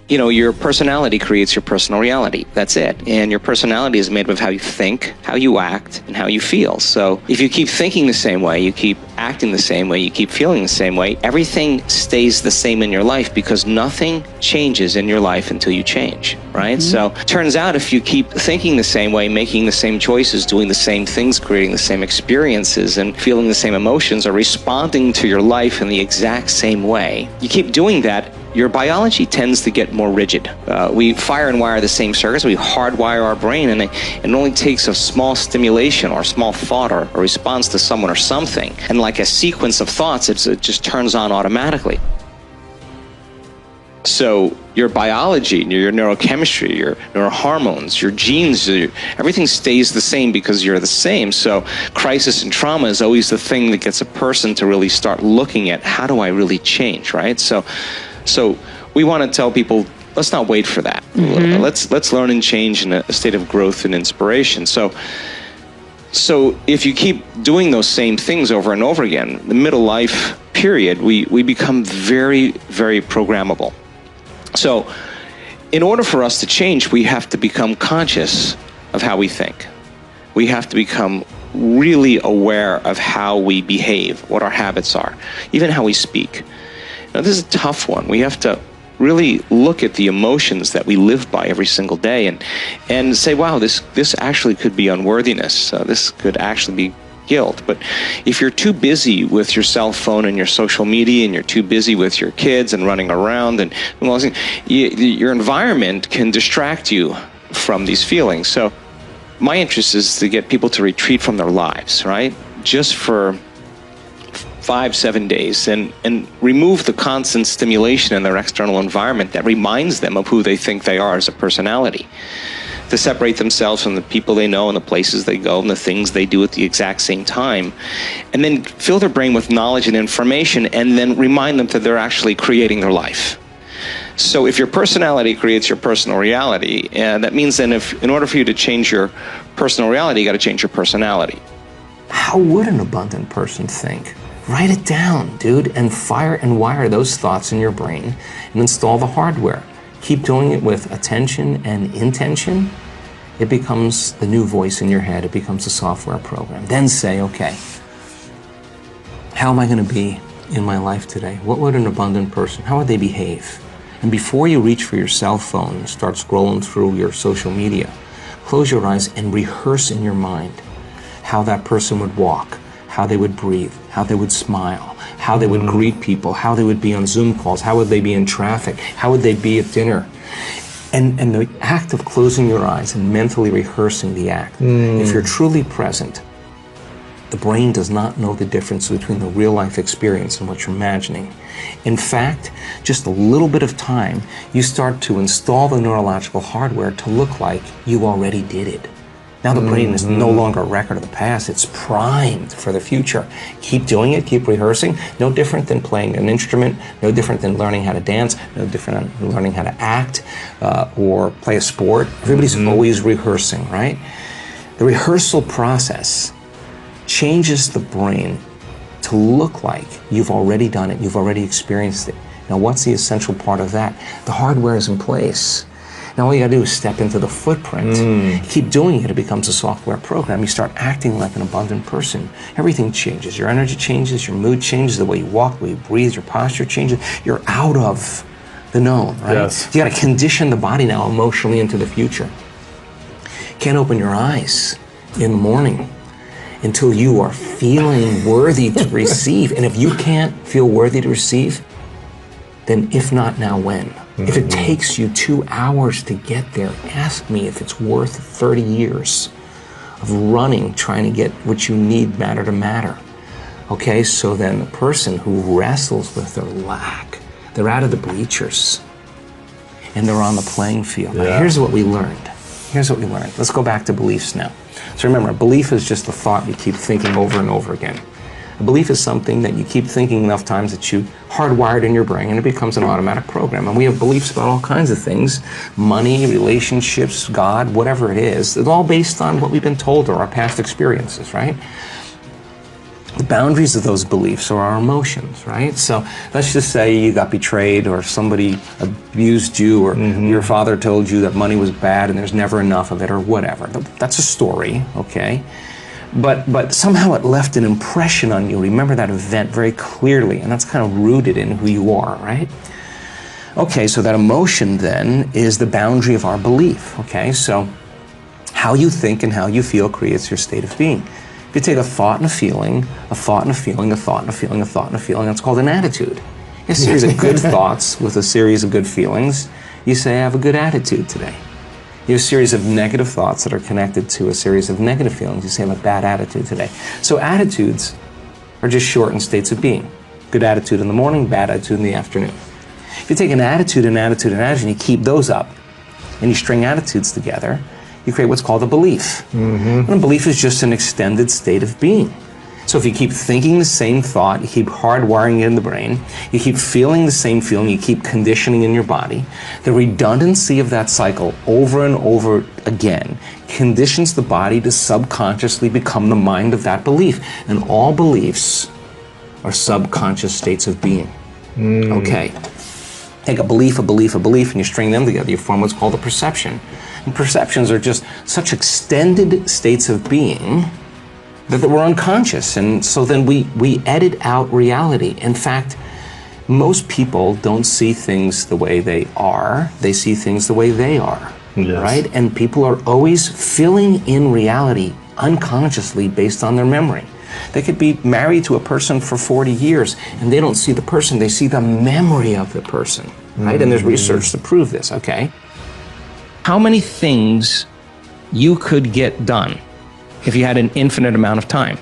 you know, your personality creates your personal reality. That's it. And your personality is made up of how you think, how you act, and how you feel. So if you keep thinking the same way, you keep acting the same way, you keep feeling the same way, everything stays the same in your life, because nothing changes in your life until you change, right? So turns out if you keep thinking the same way, making the same choices, doing the same things, creating the same experiences, and feeling the same emotions, or responding to your life in the exact same way, you keep doing that, your biology tends to get more rigid. We fire and wire the same circuits, we hardwire our brain, and it only takes a small stimulation or a small thought or a response to someone or something, and like a sequence of thoughts, it just turns on automatically. So your biology, your neurochemistry, your neurohormones, your genes, everything stays the same because you're the same. So crisis and trauma is always the thing that gets a person to really start looking at, how do I really change, right? So we want to tell people, let's not wait for that. Let's learn and change in a state of growth and inspiration. So if you keep doing those same things over and over again, the middle life period, we become very, very programmable. So in order for us to change, we have to become conscious of how we think. We have to become really aware of how we behave, what our habits are, even how we speak. Now, this is a tough one. We have to really look at the emotions that we live by every single day and say, wow, this actually could be unworthiness. This could actually be guilt. But if you're too busy with your cell phone and your social media, and you're too busy with your kids and running around, and your environment can distract you from these feelings. So my interest is to get people to retreat from their lives, right? Just for 5-7 days, and remove the constant stimulation in their external environment that reminds them of who they think they are as a personality. To separate themselves from the people they know and the places they go and the things they do at the exact same time, and then fill their brain with knowledge and information, and then remind them that they're actually creating their life. So if your personality creates your personal reality, that means then in order for you to change your personal reality, you got to change your personality. How would an abundant person think? Write it down, dude, and fire and wire those thoughts in your brain and install the hardware. Keep doing it with attention and intention. It becomes the new voice in your head. It becomes a software program. Then say, okay, how am I going to be in my life today? What would an abundant person, how would they behave? And before you reach for your cell phone and start scrolling through your social media, close your eyes and rehearse in your mind how that person would walk, how they would breathe, how they would smile, how they would greet people, how they would be on Zoom calls, how would they be in traffic, how would they be at dinner. And the act of closing your eyes and mentally rehearsing the act, if you're truly present, the brain does not know the difference between the real life experience and what you're imagining. In fact, just a little bit of time, you start to install the neurological hardware to look like you already did it. Now the brain is no longer a record of the past, it's primed for the future. Keep doing it, keep rehearsing. No different than playing an instrument, no different than learning how to dance, no different than learning how to act or play a sport. Everybody's always rehearsing, right? The rehearsal process changes the brain to look like you've already done it, you've already experienced it. Now what's the essential part of that? The hardware is in place. Now all you gotta do is step into the footprint. Keep doing it, it becomes a software program. You start acting like an abundant person. Everything changes. Your energy changes, your mood changes, the way you walk, the way you breathe, your posture changes. You're out of the known, right? Yes. You gotta condition the body now emotionally into the future. Can't open your eyes in the morning until you are feeling worthy to receive. And if you can't feel worthy to receive, then if not now, when? If it takes you 2 hours to get there, ask me if it's worth 30 years of running, trying to get what you need matter to matter. Okay, so then the person who wrestles with their lack, they're out of the bleachers and they're on the playing field. Now, here's what we learned. Here's what we learned. Let's go back to beliefs now. So remember, a belief is just a thought you keep thinking over and over again. A belief is something that you keep thinking enough times that you hardwired in your brain and it becomes an automatic program. And we have beliefs about all kinds of things, money, relationships, God, whatever it is. It's all based on what we've been told or our past experiences, right? The boundaries of those beliefs are our emotions, right? So let's just say you got betrayed, or somebody abused you, or your father told you that money was bad and there's never enough of it, or whatever. That's a story, okay? But somehow it left an impression on you. Remember that event very clearly, and that's kind of rooted in who you are, right? Okay, so that emotion then is the boundary of our belief, okay? So how you think and how you feel creates your state of being. If you take a thought and a feeling, a thought and a feeling, a thought and a feeling, a thought and a feeling, that's called an attitude. A series of good thoughts with a series of good feelings, you say, I have a good attitude today. You have a series of negative thoughts that are connected to a series of negative feelings, you say, I have a bad attitude today. So attitudes are just shortened states of being. Good attitude in the morning, bad attitude in the afternoon. If you take an attitude, an attitude, an attitude, and you keep those up, and you string attitudes together, you create what's called a belief. And a belief is just an extended state of being. So if you keep thinking the same thought, you keep hardwiring it in the brain, you keep feeling the same feeling, you keep conditioning in your body, the redundancy of that cycle over and over again conditions the body to subconsciously become the mind of that belief. And all beliefs are subconscious states of being. Okay. Take a belief, and you string them together, you form what's called a perception. And perceptions are just such extended states of being that we're unconscious. And so then we edit out reality. In fact, most people don't see things the way they are. They see things the way they are, right? And people are always filling in reality unconsciously based on their memory. They could be married to a person for 40 years and they don't see the person, they see the memory of the person, right? And there's research to prove this, okay? How many things you could get done if you had an infinite amount of time?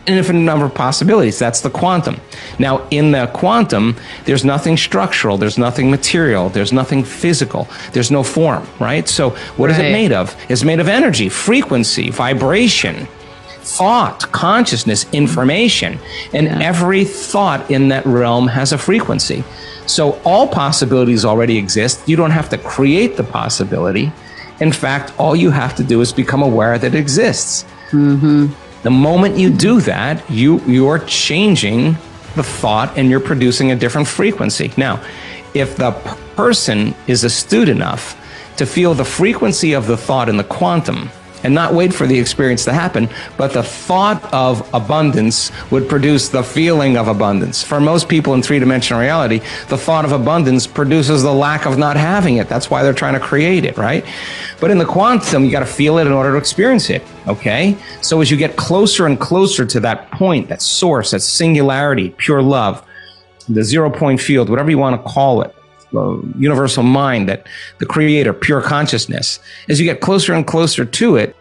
An infinite number of possibilities. That's the quantum. Now, in the quantum, there's nothing structural, there's nothing material, there's nothing physical, there's no form, right? So what is it made of? It's made of energy, frequency, vibration, thought, consciousness, information, and every thought in that realm has a frequency. So all possibilities already exist. You don't have to create the possibility. In fact, all you have to do is become aware that it exists. The moment you do that, you are changing the thought and you're producing a different frequency. Now, if the person is astute enough to feel the frequency of the thought in the quantum and not wait for the experience to happen, but the thought of abundance would produce the feeling of abundance. For most people in three-dimensional reality, the thought of abundance produces the lack of not having it. That's why they're trying to create it, right? But in the quantum, you got to feel it in order to experience it, okay? So as you get closer and closer to that point, that source, that singularity, pure love, the zero-point field, whatever you want to call it, universal mind, that the creator, pure consciousness, as you get closer and closer to it,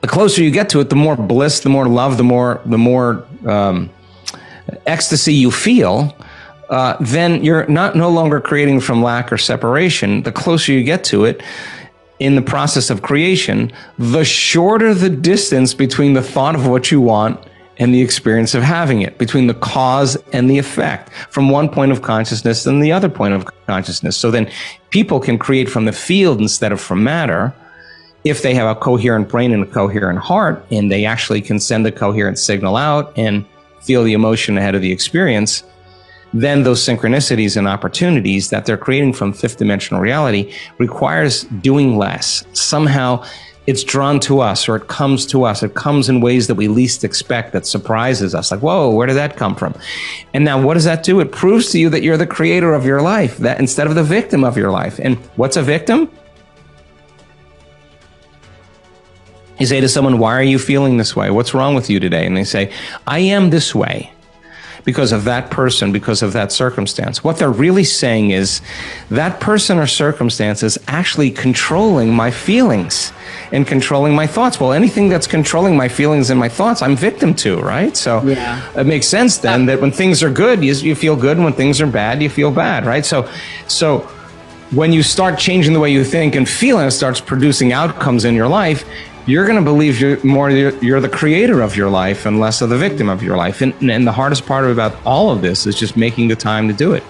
the closer you get to it, the more bliss, the more love, the more ecstasy you feel, then you're no longer creating from lack or separation. The closer you get to it in the process of creation, the shorter the distance between the thought of what you want and the experience of having it, between the cause and the effect, from one point of consciousness and the other point of consciousness. So then people can create from the field instead of from matter if they have a coherent brain and a coherent heart, and they actually can send a coherent signal out and feel the emotion ahead of the experience. Then those synchronicities and opportunities that they're creating from fifth dimensional reality requires doing less. Somehow it's drawn to us, or it comes to us. It comes in ways that we least expect, that surprises us. Like, whoa, where did that come from? And now what does that do? It proves to you that you're the creator of your life, that instead of the victim of your life. And what's a victim? You say to someone, why are you feeling this way? What's wrong with you today? And they say, I am this way because of that person, because of that circumstance. What they're really saying is that person or circumstance is actually controlling my feelings and controlling my thoughts. Well, anything that's controlling my feelings and my thoughts, I'm victim to, right? So it makes sense then that when things are good, you feel good, and when things are bad, you feel bad, right? So when you start changing the way you think and feel, and it starts producing outcomes in your life, you're going to believe you're the creator of your life and less of the victim of your life. And the hardest part about all of this is just making the time to do it.